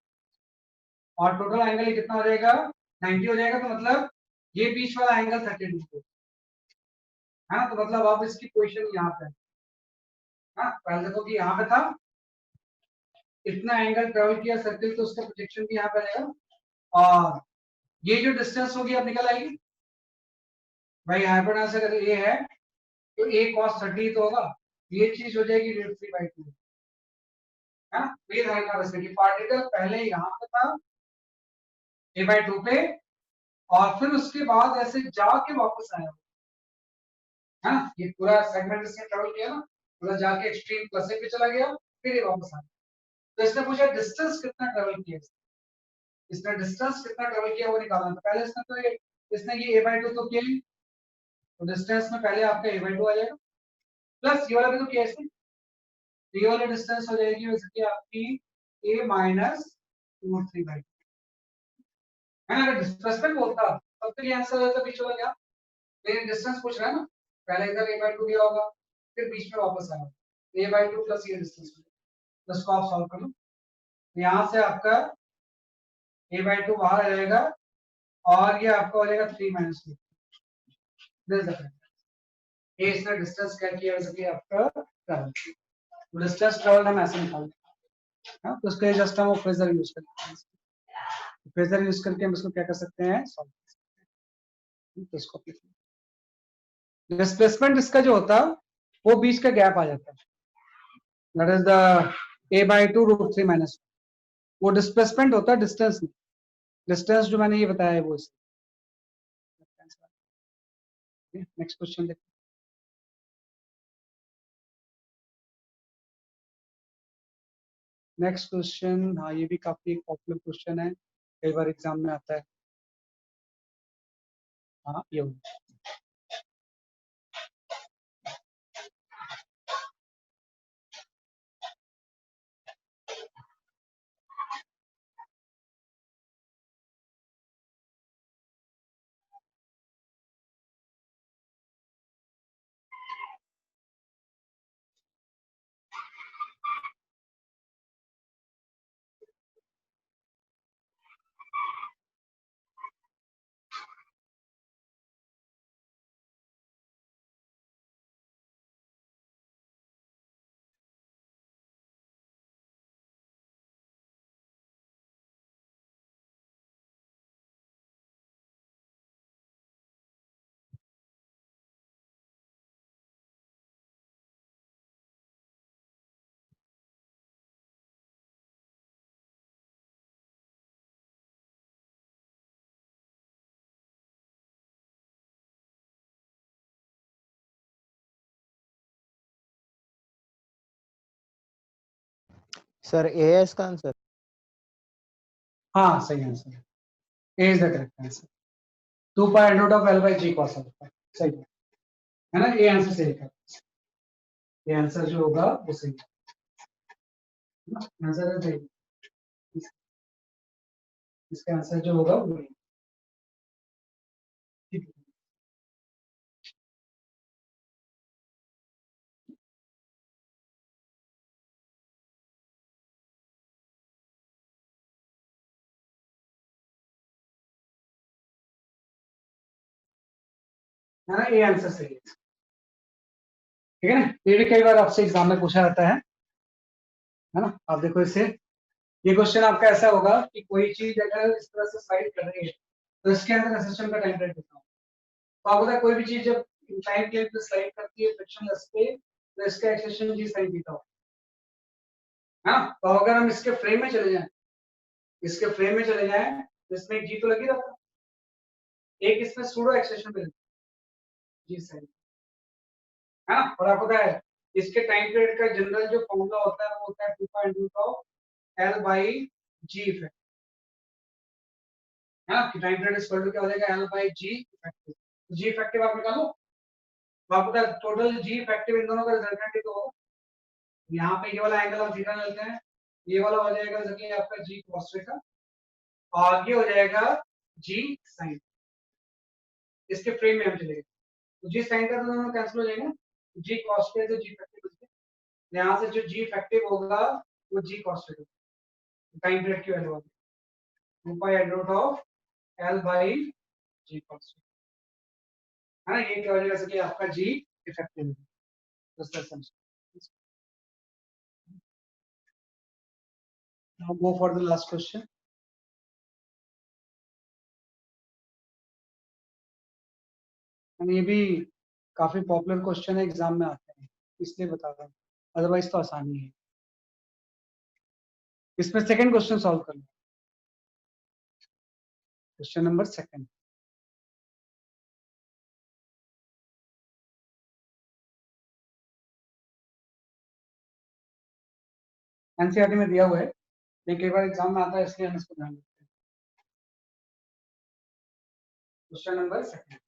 और टोटल एंगल कितना हो जाएगा 90 हो जाएगा, तो मतलब ये बीच वाला एंगल 30 डिग्री है ना, तो मतलब आप इसकी पोजीशन यहाँ पे है ना, पहले देखो कि यहाँ पे था इतना एंगल ट्रेवल किया सर्किल, तो उसका प्रोजेक्शन भी यहाँ पे रहेगा, और ये जो डिस्टेंस होगी अब निकल आएगी भाई, हाइपोटेनस अगर ये है तो a cos 30 तो होगा, ये चीज हो जाएगी √3/2, है ना, तो ये ध्यान रखना बस कि पार्टिकल पहले यहाँ पे था a/2 पे, और फिर उसके बाद ऐसे जाके वापस आया, है ना, ये पूरा सेगमेंट इसने ट्रेवल किया ना, पूरा जाके एक्सट्रीम प्लस पे चला गया, फिर ये वापस आया, तो इसने पूछा डिस्टेंस कितना ट्रेवल किया, इसने डिस्टेंस कितना ट्रेवल किया वो निकालना था, पहले इसने तो इसने ये a/2 तो किया ही, तो डिस्टेंस में पहले आपका a/2 आ जाएगा, प्लस ये वाला भी तो किया इसने, तो ये वाला डिस्टेंस हो जाएगी वैसे कि आपकी a माइनस √3/2, है ना, अगर डिस्प्लेसमेंट बोलता तब तो ये आंसर होता बीच वाला क्या, लेकिन डिस्टेंस पूछ रहा है ना, पहले इधर a/2 दिया होगा, फिर बीच में वापस आया, a/2 प्लस ये डिस्टेंस, तो इसको आप सॉल्व कर लो, यहाँ से आपका a/2 बाहर आ जाएगा, और ये आपका हो जाएगा 3 - 2, दिस द फैक्ट, ये इसने डिस्टेंस क्या किया वैसे कि आपका ट्रैवल, तो डिस्टेंस ट्रैवल हम ऐसे निकालते हैं, तो उसके लिए जस्ट हम फेजर यूज करते हैं, फेजर यूज करके हम इसको क्या कर सकते हैं सॉल्व कर सकते हैं, तो इसको डिस्प्लेसमेंट इसका जो होता वो बीच का गैप आ जाता है, दैट इज द a/2 √3 - 1, वो डिस्प्लेसमेंट होता है, डिस्टेंस नहीं, डिस्टेंस जो मैंने ये बताया है वो इस, नेक्स्ट क्वेश्चन देखते हैं। नेक्स्ट क्वेश्चन, हाँ ये भी काफी पॉपुलर क्वेश्चन है, कई बार एग्जाम में आता है, हाँ ये सर ए है इसका आंसर। हाँ सही answer, a is the correct answer, 2 pi root of l by g cos alpha, सही है ना, ये आंसर सही है, ये आंसर जो होगा वो सही है, आंसर सही, इसका आंसर जो होगा वो ठीक है, है ना, ये आंसर सही है, ठीक है ना, ये भी कई बार आपसे एग्जाम में पूछा जाता है ना, आप देखो इससे, ये क्वेश्चन आपका ऐसा होगा कि कोई चीज अगर इस तरह से स्लाइड कर रही है तो इसके अंदर सिस्टम का टाइम पीरियड कितना होगा, तो आपको पता है कोई भी चीज जब टाइम पीरियड पे स्लाइड करती है फ्रिक्शनलेस पे, तो इसका एक्सटेंशन जी साइन थीटा होगा। हाँ, तो अगर हम इसके फ्रेम में चले जाएं, इसके फ्रेम में चले जाएं तो इसमें एक जी तो लगी रहता, एक इसमें सूडो एक्सटेंशन मिल जी साइन, है ना। और आपको पता है इसके टाइम पीरियड का जनरल जो फॉर्मूला होता है वो होता है 2 pi root of l by g effect, है ना। कि time period is equal to क्या हो जाएगा, l by g effective. G effective आप निकालो, तो आपको पता है टोटल जी इफेक्टिव इन दोनों का रिजल्टेंट ही तो होगा। यहाँ पे ये वाला एंगल हम थीटा लेते हैं, ये वाला हो जाएगा जैसे आपका जी cos थीटा, और आगे हो जाएगा जी साइन। इसके फ्रेम में हम चलेंगे तो जी साइन का तो दोनों कैंसिल हो जाएंगे, जी cos थीटा तो जी इफेक्टिव बच गया। यहाँ से जो जी इफेक्टिव होगा वो g cos theta, time period की वैल्यू होगी 2 pi root of l by g cos theta, है ना। ये क्या हो जाएगा जैसे आपका जी इफेक्टिव है। Now go for the last question. And ये भी काफी पॉपुलर क्वेश्चन है, एग्जाम में आते हैं इसलिए बता रहा हूँ, अदरवाइज तो आसानी है। इसमें सेकंड क्वेश्चन सॉल्व कर लो, क्वेश्चन नंबर सेकंड। एनसीईआरटी में दिया हुआ है, लेकिन कई बार एग्जाम में आता है इसलिए हम इसको ध्यान रखते हैं। क्वेश्चन नंबर सेकंड,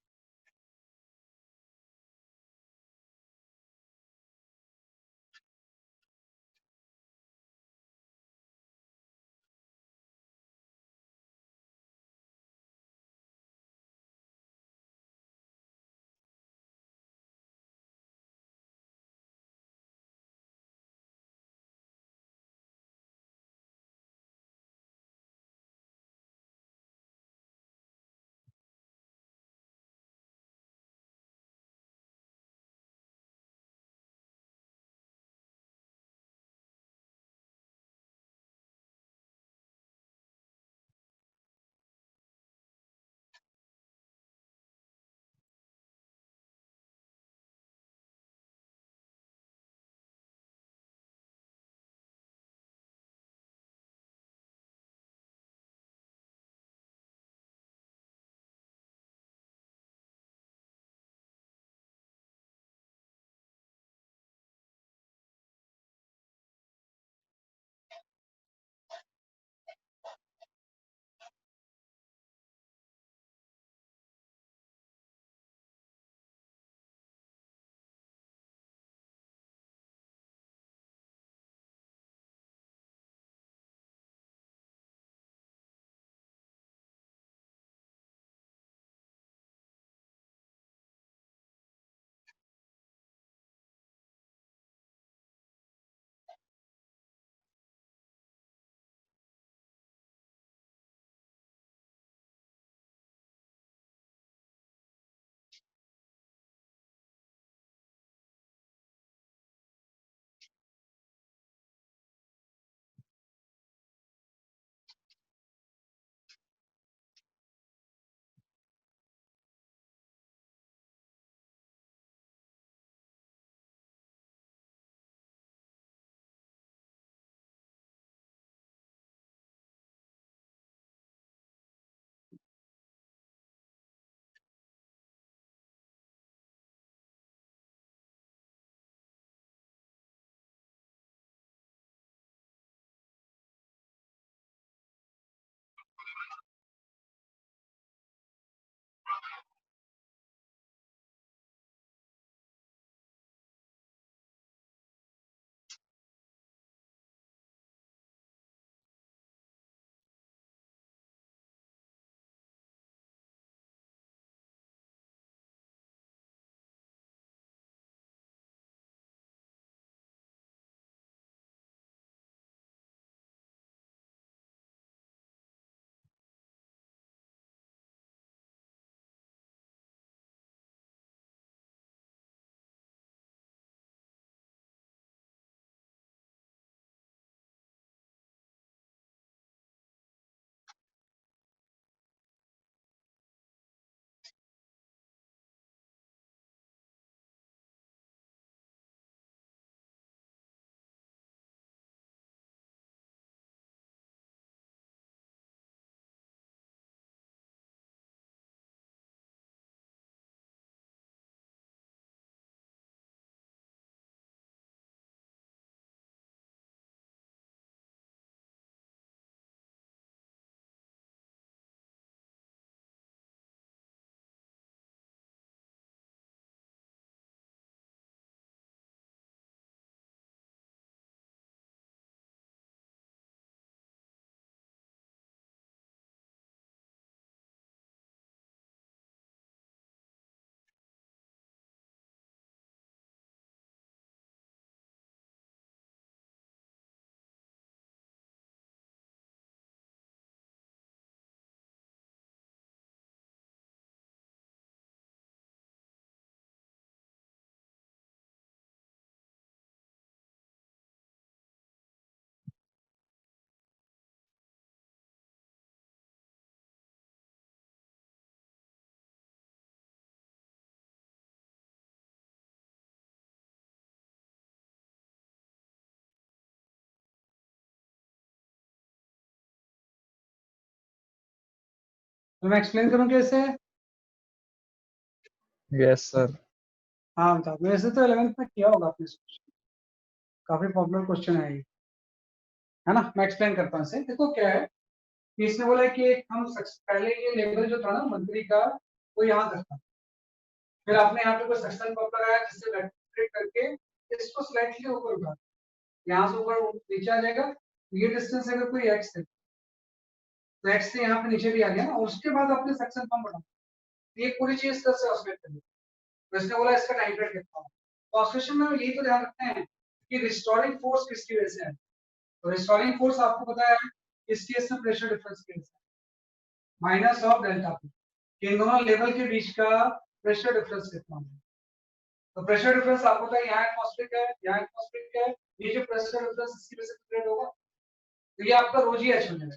तो मैं एक्सप्लेन करूं कैसे? Yes sir. हाँ बता, वैसे तो 11th में किया होगा आपने, काफी पॉपुलर क्वेश्चन है ये, है ना। मैं एक्सप्लेन करता हूँ इसे। देखो क्या है कि इसने बोला कि हम पहले ये लेवल जो था ना मंथली का, वो यहाँ तक था। फिर आपने यहाँ पे कोई सेक्शन पॉप लगाया जिससे रेक्टिफाइड करके इसको स्लाइटली ऊपर उठा, यहाँ से ऊपर नीचे आ जाएगा। ये डिस्टेंस अगर कोई एक्स है तो एक्स से यहाँ पे नीचे भी आ गया ना, और उसके बाद आपने सेक्शन पॉप बढ़ा, ये पूरी चीज इस तरह से ऑसिलेट करेगी। तो इसने बोला इसका टाइम पीरियड कितना हो। तो ऑसिलेशन में यही तो ध्यान रखते हैं कि रिस्टोरिंग फोर्स किसकी वजह से है। तो रिस्टोरिंग फोर्स आपको पता है इस केस में प्रेशर डिफरेंस की वजह से माइनस ऑफ डेल्टा पी, इन दोनों लेवल के बीच का प्रेशर डिफरेंस कितना है। तो प्रेशर डिफरेंस आपको पता है यहाँ एटमॉस्फेरिक है, यहाँ एटमॉस्फेरिक है, ये जो प्रेशर डिफरेंस इसकी वजह से क्रिएट होगा, तो ये आपका रो जी एच हो जाएगा,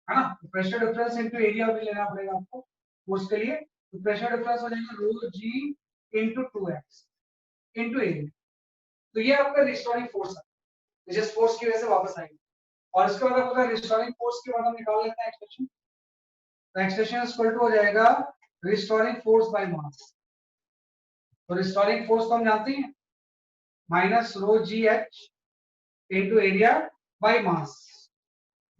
है ना। तो प्रेशर डिफरेंस इनटू एरिया भी लेना पड़ेगा आपको उसके लिए। तो प्रेशर डिफरेंस हो जाएगा रो जी इनटू 2x इनटू एरिया। तो ये आपका रिस्टोरिंग फोर्स है जिस फोर्स की वजह से वापस आएगी। और इसके बाद आपको रिस्टोरिंग फोर्स के बाद हम निकाल लेते हैं एक्सप्रेशन। तो एक्सप्रेशन इज इक्वल टू हो जाएगा रिस्टोरिंग फोर्स बाय मास। तो रिस्टोरिंग फोर्स तो हम जानते हैं minus rho g h into area by mass.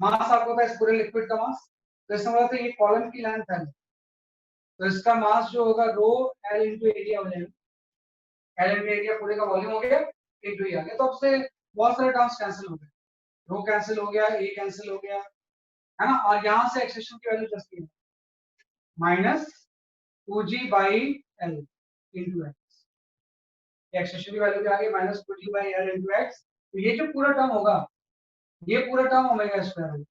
Mass आपको पता है इस पूरे लिक्विड का मास। तो इसका मतलब ये कॉलम की लेंथ है, तो इसका मास जो होगा रो एल इनटू एरिया हो जाएगा। एल इनटू एरिया पूरे का वॉल्यूम हो गया इनटू ये आ गया। तो अब से बहुत सारे टर्म्स कैंसिल हो गए, रो कैंसिल हो गया, ए कैंसिल हो गया, है ना। और यहाँ से एक्सप्रेशन की वैल्यू जस्ट है minus 2g by L into x. Expression की वैल्यू क्या आ गई minus 2g by L into x. तो ये जो पूरा टर्म होगा ये पूरा टर्म ओमेगा स्क्वायर होगा।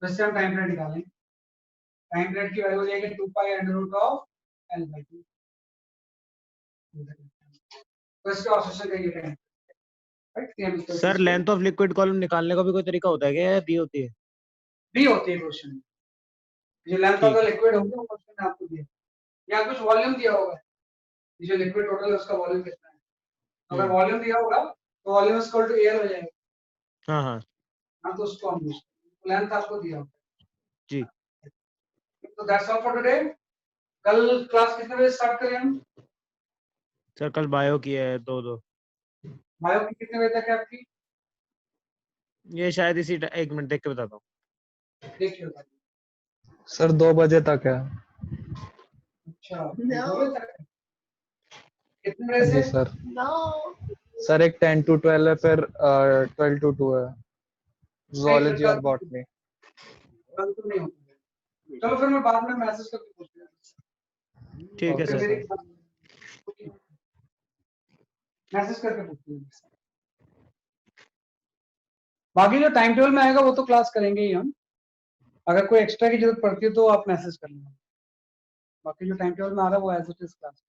तो इससे हम टाइम पीरियड निकालेंगे। टाइम पीरियड की वैल्यू हो जाएगी 2 pi under root of l by 2। तो इसका ऑब्जर्वेशन का ये time, right. Sir length of liquid column निकालने का भी कोई तरीका होता है क्या या दी होती है? दी होती है क्वेश्चन में, जो लेंथ ऑफ ठीक द है, लिक्विड होगा वो क्वेश्चन में आपको दिया, या कुछ वॉल्यूम दिया होगा, ये जो लिक्विड टोटल है उसका वॉल्यूम कितना है। अगर वॉल्यूम दिया होगा तो volume is equal to air हो जाएगा। हाँ हाँ हाँ तो उसको हम लेंथ आपको दिया होगा जी। तो दैट्स ऑल फॉर टुडे। कल क्लास कितने बजे स्टार्ट करें हम? सर कल बायो की है 2-2। बायो की कितने बजे तक है आपकी? ये शायद इसी एक मिनट देख के बताता हूँ। देखिए सर 2 बजे तक है। अच्छा 2 बजे तक है। कितने बजे जी से? सर। सर एक 10 to 12 है, फिर 12 to 2 है, नहीं फिर zoology और botany। कल तो नहीं होगा। चलो फिर मैं बाद में मैसेज करके पूछूंगा। ठीक है फिर सर। मेरी मैसेज करके पूछूंगा। बाकी जो टाइम टेबल में आएगा वो तो क्लास करेंगे ही हम। अगर कोई एक्स्ट्रा की जरूरत पड़ती है तो आप मैसेज कर लेना। बाकी जो टाइम टेबल में आ रहा है वो एज इट इज क्लास।